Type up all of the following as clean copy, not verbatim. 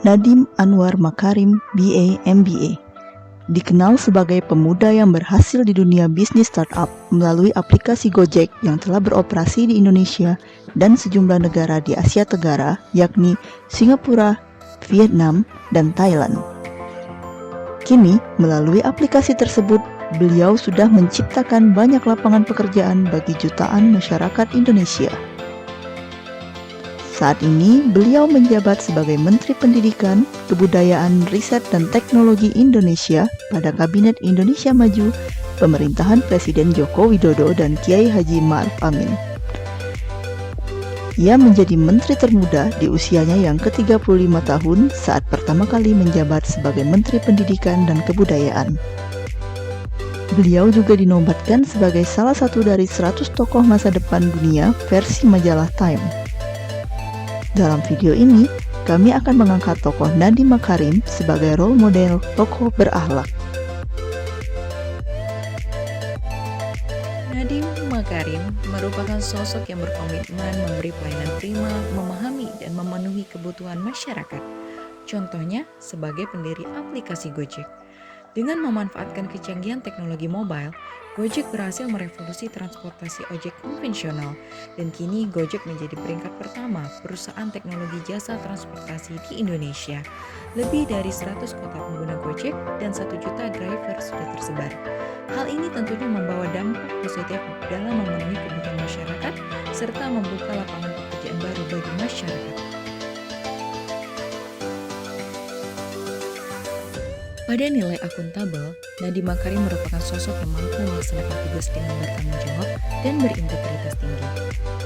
Nadiem Anwar Makarim, BA MBA, dikenal sebagai pemuda yang berhasil di dunia bisnis startup melalui aplikasi Gojek yang telah beroperasi di Indonesia dan sejumlah negara di Asia Tenggara, yakni Singapura, Vietnam, dan Thailand. Kini, melalui aplikasi tersebut, beliau sudah menciptakan banyak lapangan pekerjaan bagi jutaan masyarakat Indonesia. Saat ini, beliau menjabat sebagai Menteri Pendidikan, Kebudayaan, Riset, dan Teknologi Indonesia pada Kabinet Indonesia Maju, pemerintahan Presiden Joko Widodo dan Kiai Haji Ma'ruf Amin. Ia menjadi menteri termuda di usianya yang ke-35 tahun saat pertama kali menjabat sebagai Menteri Pendidikan dan Kebudayaan. Beliau juga dinobatkan sebagai salah satu dari 100 tokoh masa depan dunia versi majalah Time. Dalam video ini, kami akan mengangkat tokoh Nadiem Makarim sebagai role model tokoh berakhlak. Nadiem Makarim merupakan sosok yang berkomitmen memberi pelayanan prima, memahami dan memenuhi kebutuhan masyarakat. Contohnya sebagai pendiri aplikasi Gojek. Dengan memanfaatkan kecanggihan teknologi mobile, Gojek berhasil merevolusi transportasi ojek konvensional dan kini Gojek menjadi peringkat pertama perusahaan teknologi jasa transportasi di Indonesia. Lebih dari 100 kota pengguna Gojek dan 1 juta driver sudah tersebar. Hal ini tentunya membawa dampak positif dalam memenuhi kebutuhan masyarakat serta membuka lapangan pekerjaan baru bagi masyarakat. Pada nilai akuntabel, Nadiem Makarim merupakan sosok yang mampu melaksanakan tugas dengan bertanggung jawab dan berintegritas tinggi.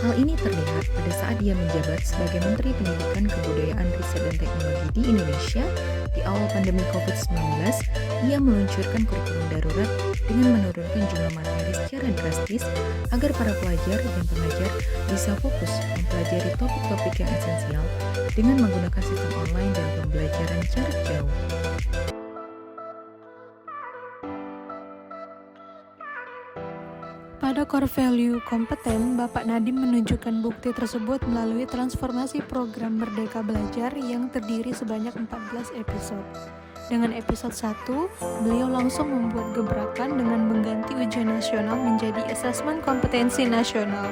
Hal ini terlihat pada saat dia menjabat sebagai Menteri Pendidikan, Kebudayaan, Riset, dan Teknologi di Indonesia. Di awal pandemi COVID-19, ia meluncurkan kurikulum darurat dengan menurunkan jumlah materi secara drastis agar para pelajar dan pengajar bisa fokus mempelajari topik-topik yang esensial dengan menggunakan sistem online dan pembelajaran jarak jauh. Pada core value kompeten, Bapak Nadiem menunjukkan bukti tersebut melalui transformasi program Merdeka Belajar yang terdiri sebanyak 14 episode. Dengan episode 1, beliau langsung membuat gebrakan dengan mengganti ujian nasional menjadi asesmen kompetensi nasional,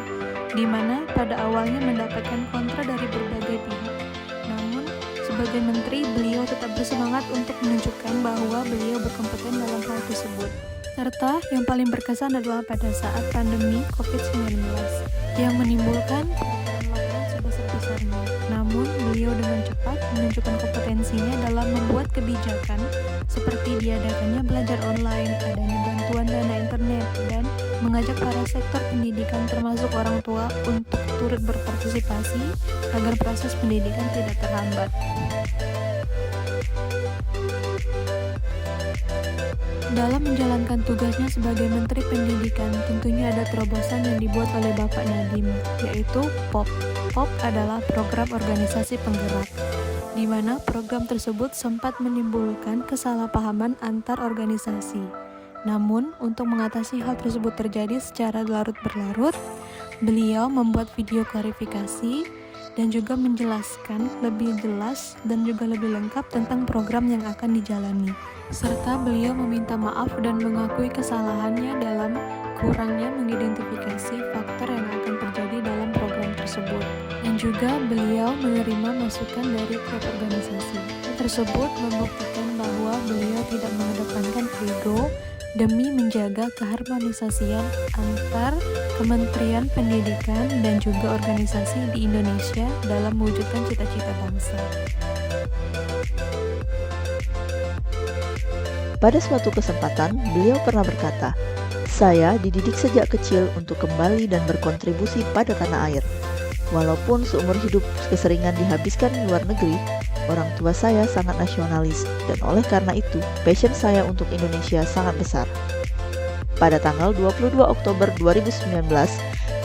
di mana pada awalnya mendapatkan kontra dari berbagai pihak. Namun, sebagai menteri, beliau tetap bersemangat untuk menunjukkan bahwa beliau berkompeten dalam hal tersebut. Serta yang paling berkesan adalah pada saat pandemi COVID-19 yang menimbulkan permasalahan sebesar-besarnya. Namun, beliau dengan cepat menunjukkan kompetensinya dalam membuat kebijakan seperti diadakannya belajar online, adanya bantuan dana internet, dan mengajak para sektor pendidikan termasuk orang tua untuk turut berpartisipasi agar proses pendidikan tidak terhambat. Dalam menjalankan tugasnya sebagai Menteri Pendidikan, tentunya ada terobosan yang dibuat oleh Bapak Nadiem, yaitu POP. POP adalah program organisasi penggerak, di mana program tersebut sempat menimbulkan kesalahpahaman antar organisasi. Namun, untuk mengatasi hal tersebut terjadi secara larut-berlarut, beliau membuat video klarifikasi dan juga menjelaskan lebih jelas dan juga lebih lengkap tentang program yang akan dijalani. Serta beliau meminta maaf dan mengakui kesalahannya dalam kurangnya mengidentifikasi faktor yang akan terjadi dalam program tersebut. Dan juga beliau menerima masukan dari tiap organisasi. Tersebut membuktikan bahwa beliau tidak mengedepankan ego demi menjaga keharmonisasian antar Kementerian Pendidikan dan juga organisasi di Indonesia dalam mewujudkan cita-cita bangsa. Pada suatu kesempatan, beliau pernah berkata, "Saya dididik sejak kecil untuk kembali dan berkontribusi pada tanah air. Walaupun seumur hidup keseringan dihabiskan di luar negeri, orang tua saya sangat nasionalis dan oleh karena itu, passion saya untuk Indonesia sangat besar." Pada tanggal 22 Oktober 2019,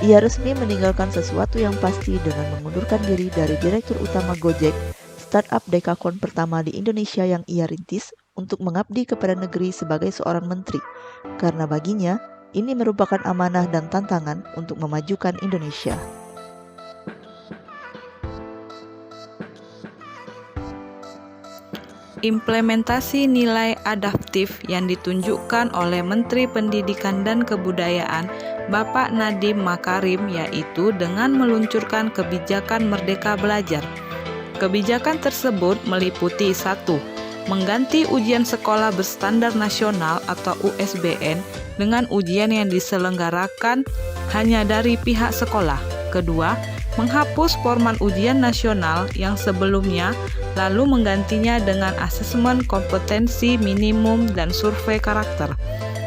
ia resmi meninggalkan sesuatu yang pasti dengan mengundurkan diri dari Direktur Utama Gojek, startup dekakon pertama di Indonesia yang ia rintis untuk mengabdi kepada negeri sebagai seorang menteri, karena baginya ini merupakan amanah dan tantangan untuk memajukan Indonesia. Implementasi nilai adaptif yang ditunjukkan oleh Menteri Pendidikan dan Kebudayaan Bapak Nadiem Makarim yaitu dengan meluncurkan kebijakan Merdeka Belajar. Kebijakan tersebut meliputi 1. Mengganti ujian sekolah berstandar nasional atau USBN dengan ujian yang diselenggarakan hanya dari pihak sekolah. Kedua, menghapus format ujian nasional yang sebelumnya lalu menggantinya dengan asesmen kompetensi minimum dan survei karakter.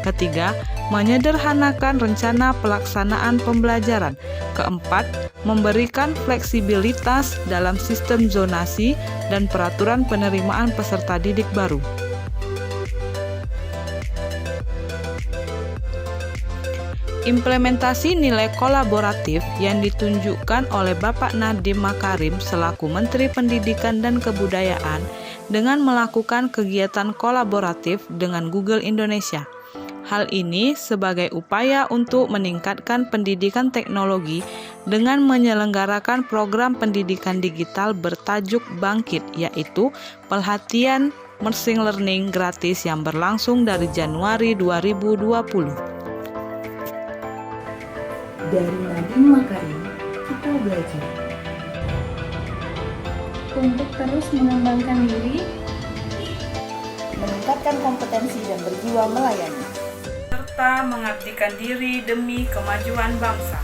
Ketiga, menyederhanakan rencana pelaksanaan pembelajaran. Keempat, memberikan fleksibilitas dalam sistem zonasi dan peraturan penerimaan peserta didik baru. Implementasi nilai kolaboratif yang ditunjukkan oleh Bapak Nadiem Makarim selaku Menteri Pendidikan dan Kebudayaan dengan melakukan kegiatan kolaboratif dengan Google Indonesia. Hal ini sebagai upaya untuk meningkatkan pendidikan teknologi dengan menyelenggarakan program pendidikan digital bertajuk Bangkit, yaitu pelatihan machine learning gratis yang berlangsung dari Januari 2020. Dari Nadiem Makarim, kita belajar Untuk terus mengembangkan diri, meningkatkan kompetensi dan berjiwa melayani, serta mengabdikan diri demi kemajuan bangsa.